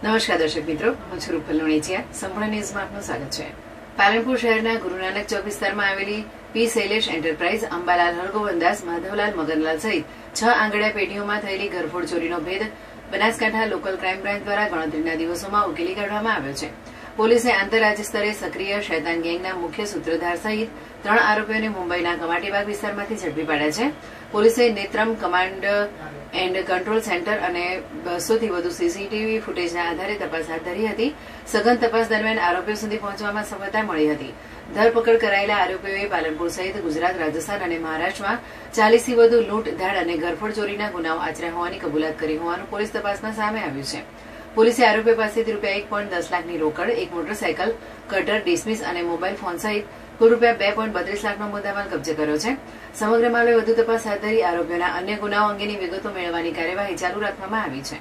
નમસ્કાર દર્શક મિત્રો, હું છું રૂપલ લુણીચિયા. સંપૂર્ણ ન્યૂઝમાં આપનું સ્વાગત છે. પાલનપુર શહેરના ગુરુનાનક ચોક વિસ્તારમાં આવેલી પી શૈલેષ એન્ટરપ્રાઇઝ, અંબાલાલ હરગોવનદાસ, માધવલાલ મગનલાલ સહિત 6 આંગડિયા પેઢીઓમાં થયેલી ઘરફોડ ચોરીનો ભેદ બનાસકાંઠા લોકલ ક્રાઇમ બ્રાન્ચ દ્વારા ગણતરીના દિવસોમાં ઉકેલી કાઢવામાં આવ્યો છે. પોલીસે આંતરરાજ્ય સ્તરે સક્રિય શૈતાન ગેંગના મુખ્ય સૂત્રધાર સહિત 3 આરોપીઓને મુંબઈના કમાટીબાગ વિસ્તારમાંથી ઝડપી પાડ્યા છે. પોલીસે Netram command and control centre અને 200 થી વધુ સીસીટીવી ફૂટેજના આધારે તપાસ હાથ ધરી હતી. સઘન તપાસ દરમિયાન આરોપીઓ સુધી પહોંચવામાં સફળતા મળી હતી. ધરપકડ કરાયેલા આરોપીઓએ પાલનપુર સહિત ગુજરાત, રાજસ્થાન અને મહારાષ્ટ્રમાં 40 થી વધુ લૂંટ, ધાડ અને ઘરફોડ ચોરીના ગુનાઓ આચર્યા હોવાની કબૂલાત કરી હોવાનું પોલીસ તપાસમાં સામે આવ્યું છે. પોલીસે આરોપીઓ પાસેથી ₹1.10 લાખની રોકડ, એક મોટરસાયકલ, કટર, ડિસમિસ અને મોબાઈલ ફોન સહિત કુલ ₹2.32 લાખનો મુદ્દામાલ કબજે કર્યો છે. સમગ્ર મામલે વધુ તપાસ હાથ ધરી આરોપીઓના અન્ય ગુનાઓ અંગેની વિગતો મેળવવાની કાર્યવાહી ચાલુ રાખવામાં આવી છે.